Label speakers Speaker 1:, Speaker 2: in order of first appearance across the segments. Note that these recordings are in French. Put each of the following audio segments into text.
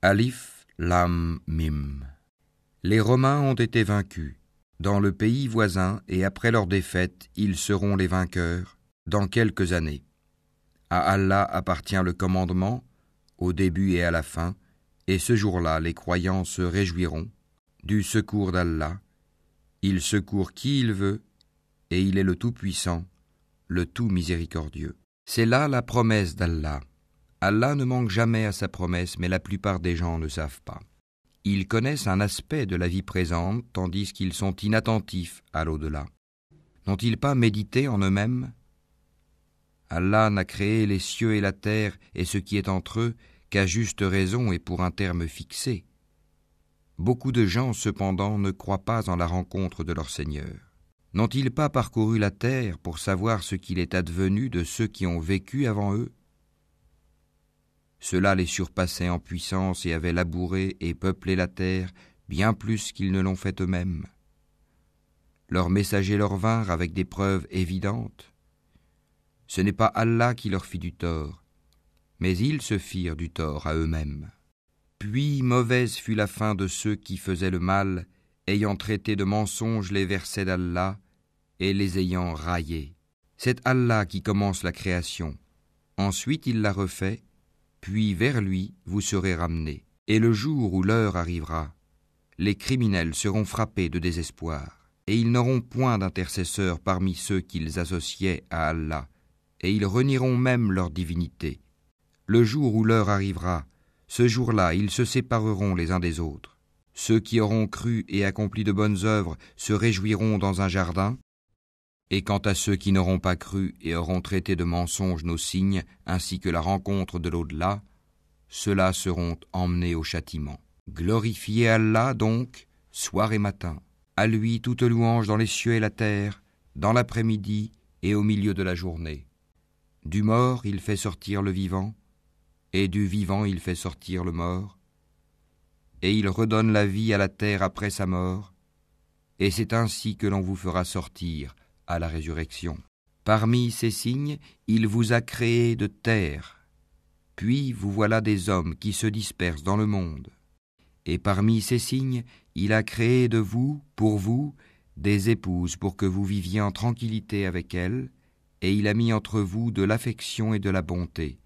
Speaker 1: Alif, Lam, Mim. Les Romains ont été vaincus. Dans le pays voisin et après leur défaite, ils seront les vainqueurs dans quelques années. À Allah appartient le commandement, au début et à la fin, et ce jour-là, les croyants se réjouiront du secours d'Allah. Il secourt qui il veut, et il est le Tout-Puissant, le Tout-Miséricordieux. C'est là la promesse d'Allah. Allah ne manque jamais à sa promesse, mais la plupart des gens ne savent pas. Ils connaissent un aspect de la vie présente, tandis qu'ils sont inattentifs à l'au-delà. N'ont-ils pas médité en eux-mêmes ? Allah n'a créé les cieux et la terre et ce qui est entre eux qu'à juste raison et pour un terme fixé. Beaucoup de gens, cependant, ne croient pas en la rencontre de leur Seigneur. N'ont-ils pas parcouru la terre pour savoir ce qu'il est advenu de ceux qui ont vécu avant eux ? Ceux-là les surpassaient en puissance et avaient labouré et peuplé la terre bien plus qu'ils ne l'ont fait eux-mêmes. Leurs messagers leur vinrent avec des preuves évidentes. Ce n'est pas Allah qui leur fit du tort, mais ils se firent du tort à eux-mêmes. Puis mauvaise fut la fin de ceux qui faisaient le mal, ayant traité de mensonges les versets d'Allah et les ayant raillés. C'est Allah qui commence la création. Ensuite il la refait, puis vers lui vous serez ramenés. Et le jour où l'heure arrivera, les criminels seront frappés de désespoir, et ils n'auront point d'intercesseurs parmi ceux qu'ils associaient à Allah, et ils renieront même leur divinité. Le jour où l'heure arrivera, ce jour-là, ils se sépareront les uns des autres. Ceux qui auront cru et accompli de bonnes œuvres se réjouiront dans un jardin, et quant à ceux qui n'auront pas cru et auront traité de mensonges nos signes, ainsi que la rencontre de l'au-delà, ceux-là seront emmenés au châtiment. Glorifiez Allah donc, soir et matin. À lui toute louange dans les cieux et la terre, dans l'après-midi et au milieu de la journée. Du mort il fait sortir le vivant, et du vivant il fait sortir le mort, et il redonne la vie à la terre après sa mort, et c'est ainsi que l'on vous fera sortir à la résurrection. Parmi ces signes, il vous a créé de terre, puis vous voilà des hommes qui se dispersent dans le monde. Et parmi ces signes, il a créé de vous, pour vous, des épouses pour que vous viviez en tranquillité avec elles, et il a mis entre vous de l'affection et de la bonté.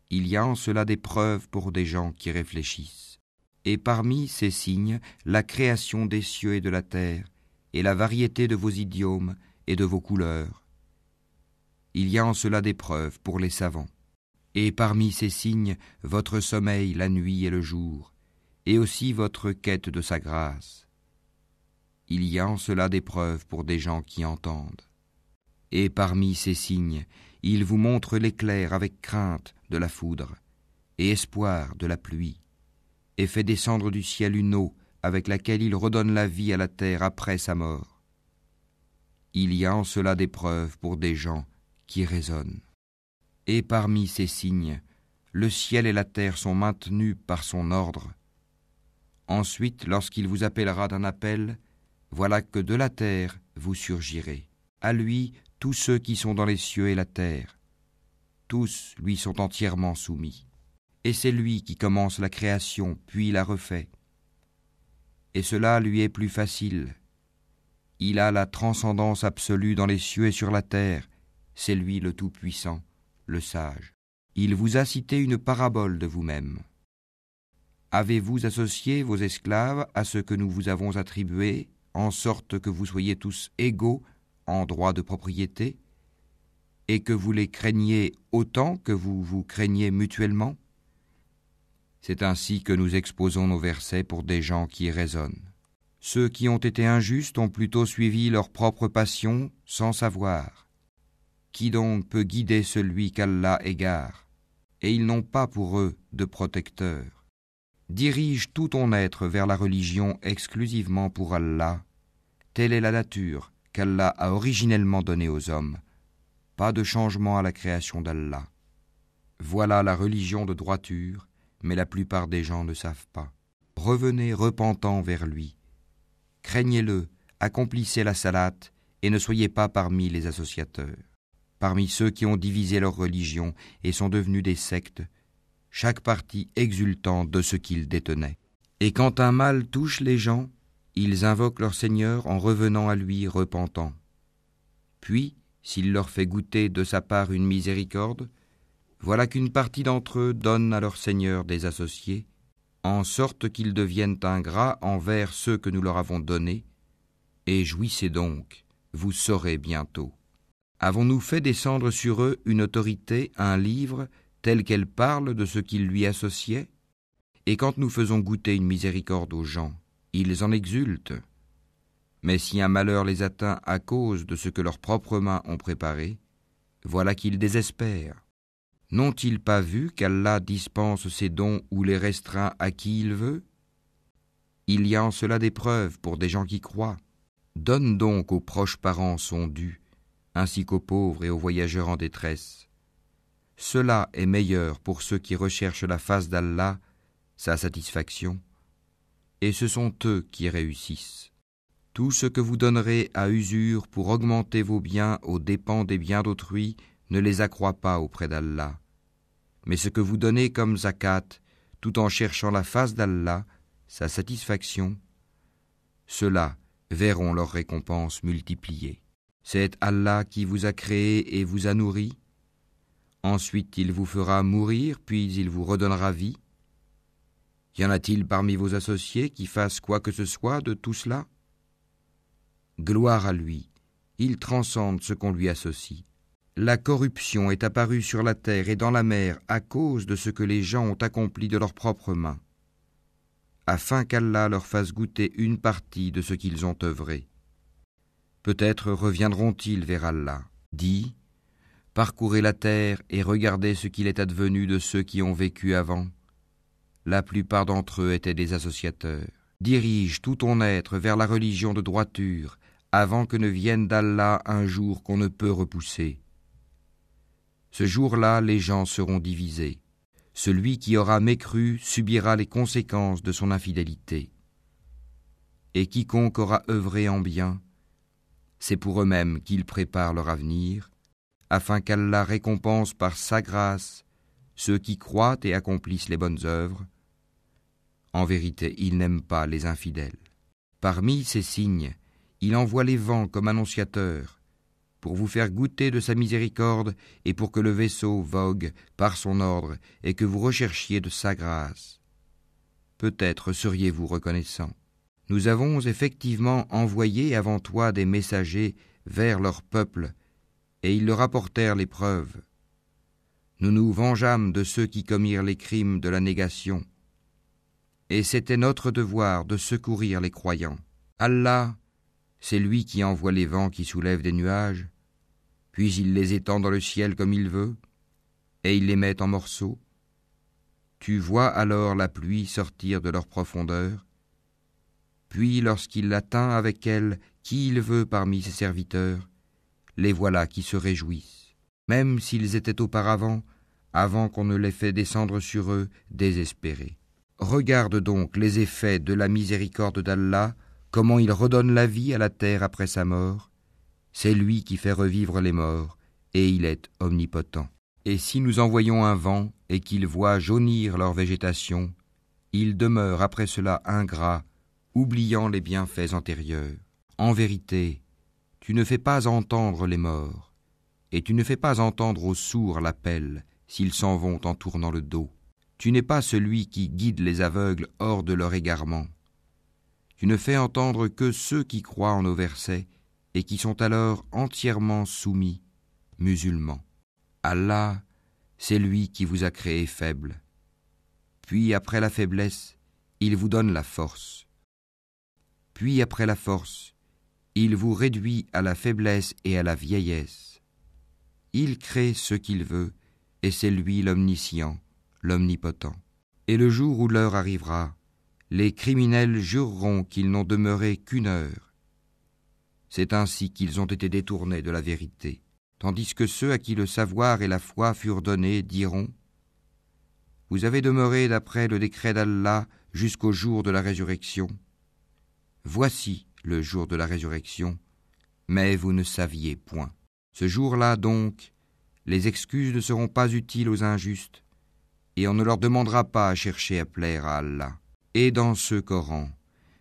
Speaker 1: Il y a en cela des preuves pour des gens qui réfléchissent. Et parmi ces signes, la création des cieux et de la terre, et la variété de vos idiomes et de vos couleurs. Il y a en cela des preuves pour les savants. Et parmi ces signes, votre sommeil la nuit et le jour, et aussi votre quête de sa grâce. Il y a en cela des preuves pour des gens qui entendent. Et parmi ces signes, il vous montre l'éclair avec crainte de la foudre, et espoir de la pluie, et fait descendre du ciel une eau avec laquelle il redonne la vie à la terre après sa mort. Il y a en cela des preuves pour des gens qui raisonnent. Et parmi ces signes, le ciel et la terre sont maintenus par son ordre. Ensuite, lorsqu'il vous appellera d'un appel, voilà que de la terre vous surgirez. À lui, tous ceux qui sont dans les cieux et la terre, tous lui sont entièrement soumis. Et c'est lui qui commence la création, puis la refait. Et cela lui est plus facile. Il a la transcendance absolue dans les cieux et sur la terre. C'est lui le Tout-Puissant, le Sage. Il vous a cité une parabole de vous-même. Avez-vous associé vos esclaves à ce que nous vous avons attribué, en sorte que vous soyez tous égaux en droit de propriété, et que vous les craigniez autant que vous vous craignez mutuellement ? C'est ainsi que nous exposons nos versets pour des gens qui raisonnent. Ceux qui ont été injustes ont plutôt suivi leur propre passion sans savoir. Qui donc peut guider celui qu'Allah égare ? Et ils n'ont pas pour eux de protecteur. Dirige tout ton être vers la religion exclusivement pour Allah. Telle est la nature qu'Allah a originellement donnée aux hommes. Pas de changement à la création d'Allah. Voilà la religion de droiture, mais la plupart des gens ne savent pas. Revenez repentant vers lui. Craignez-le, accomplissez la salate et ne soyez pas parmi les associateurs. Parmi ceux qui ont divisé leur religion et sont devenus des sectes, chaque partie exultant de ce qu'ils détenaient. Et quand un mal touche les gens, ils invoquent leur Seigneur en revenant à lui repentants. Puis, s'il leur fait goûter de sa part une miséricorde, voilà qu'une partie d'entre eux donne à leur Seigneur des associés, en sorte qu'ils deviennent ingrats envers ceux que nous leur avons donnés, et jouissez donc, vous saurez bientôt. Avons-nous fait descendre sur eux une autorité, un livre, tel qu'elle parle de ce qu'ils lui associaient? Et quand nous faisons goûter une miséricorde aux gens, ils en exultent. Mais si un malheur les atteint à cause de ce que leurs propres mains ont préparé, voilà qu'ils désespèrent. N'ont-ils pas vu qu'Allah dispense ses dons ou les restreint à qui il veut? Il y a en cela des preuves pour des gens qui croient. Donne donc aux proches parents son dû, ainsi qu'aux pauvres et aux voyageurs en détresse. Cela est meilleur pour ceux qui recherchent la face d'Allah, sa satisfaction, et ce sont eux qui réussissent. Tout ce que vous donnerez à usure pour augmenter vos biens aux dépens des biens d'autrui ne les accroît pas auprès d'Allah. Mais ce que vous donnez comme zakat, tout en cherchant la face d'Allah, sa satisfaction, ceux-là verront leur récompense multipliée. C'est Allah qui vous a créé et vous a nourri. Ensuite il vous fera mourir, puis il vous redonnera vie. Y en a-t-il parmi vos associés qui fassent quoi que ce soit de tout cela? Gloire à lui, il transcende ce qu'on lui associe. La corruption est apparue sur la terre et dans la mer à cause de ce que les gens ont accompli de leurs propres mains, afin qu'Allah leur fasse goûter une partie de ce qu'ils ont œuvré. Peut-être reviendront-ils vers Allah. Dis, parcourez la terre et regardez ce qu'il est advenu de ceux qui ont vécu avant. La plupart d'entre eux étaient des associateurs. Dirige tout ton être vers la religion de droiture, avant que ne vienne d'Allah un jour qu'on ne peut repousser. Ce jour-là, les gens seront divisés. Celui qui aura mécru subira les conséquences de son infidélité. Et quiconque aura œuvré en bien, c'est pour eux-mêmes qu'ils préparent leur avenir, afin qu'Allah récompense par sa grâce ceux qui croient et accomplissent les bonnes œuvres. En vérité, il n'aime pas les infidèles. Parmi ces signes, il envoie les vents comme annonciateurs, pour vous faire goûter de sa miséricorde et pour que le vaisseau vogue par son ordre et que vous recherchiez de sa grâce. Peut-être seriez-vous reconnaissants. Nous avons effectivement envoyé avant toi des messagers vers leur peuple, et ils leur apportèrent les preuves. Nous nous vengeâmes de ceux qui commirent les crimes de la négation, et c'était notre devoir de secourir les croyants. Allah, c'est lui qui envoie les vents qui soulèvent des nuages, puis il les étend dans le ciel comme il veut, et il les met en morceaux. Tu vois alors la pluie sortir de leur profondeur, puis lorsqu'il atteint avec elle qui il veut parmi ses serviteurs, les voilà qui se réjouissent, même s'ils étaient auparavant, avant qu'on ne les fait descendre sur eux, désespérés. Regarde donc les effets de la miséricorde d'Allah, comment il redonne la vie à la terre après sa mort. C'est lui qui fait revivre les morts, et il est omnipotent. Et si nous envoyons un vent et qu'il voit jaunir leur végétation, ils demeurent après cela ingrats, oubliant les bienfaits antérieurs. En vérité, tu ne fais pas entendre les morts, et tu ne fais pas entendre aux sourds l'appel, s'ils s'en vont en tournant le dos. Tu n'es pas celui qui guide les aveugles hors de leur égarement. Tu ne fais entendre que ceux qui croient en nos versets, et qui sont alors entièrement soumis, musulmans. Allah, c'est lui qui vous a créé faible. Puis après la faiblesse, il vous donne la force. Puis après la force, il vous réduit à la faiblesse et à la vieillesse. Il crée ce qu'il veut, et c'est lui l'omniscient, l'omnipotent. Et le jour où l'heure arrivera, les criminels jureront qu'ils n'ont demeuré qu'une heure. C'est ainsi qu'ils ont été détournés de la vérité. Tandis que ceux à qui le savoir et la foi furent donnés diront : Vous avez demeuré d'après le décret d'Allah jusqu'au jour de la résurrection. Voici le jour de la résurrection, mais vous ne saviez point. Ce jour-là donc, les excuses ne seront pas utiles aux injustes, et on ne leur demandera pas à chercher à plaire à Allah. Et dans ce Coran,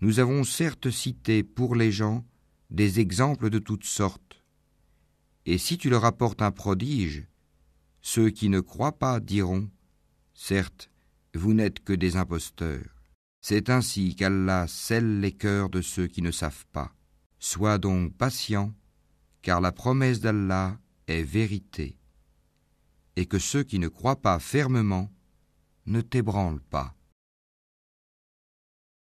Speaker 1: nous avons certes cité pour les gens des exemples de toutes sortes. Et si tu leur apportes un prodige, ceux qui ne croient pas diront, certes, vous n'êtes que des imposteurs. C'est ainsi qu'Allah scelle les cœurs de ceux qui ne savent pas. Sois donc patient, car la promesse d'Allah est vérité, et que ceux qui ne croient pas fermement ne t'ébranlent pas.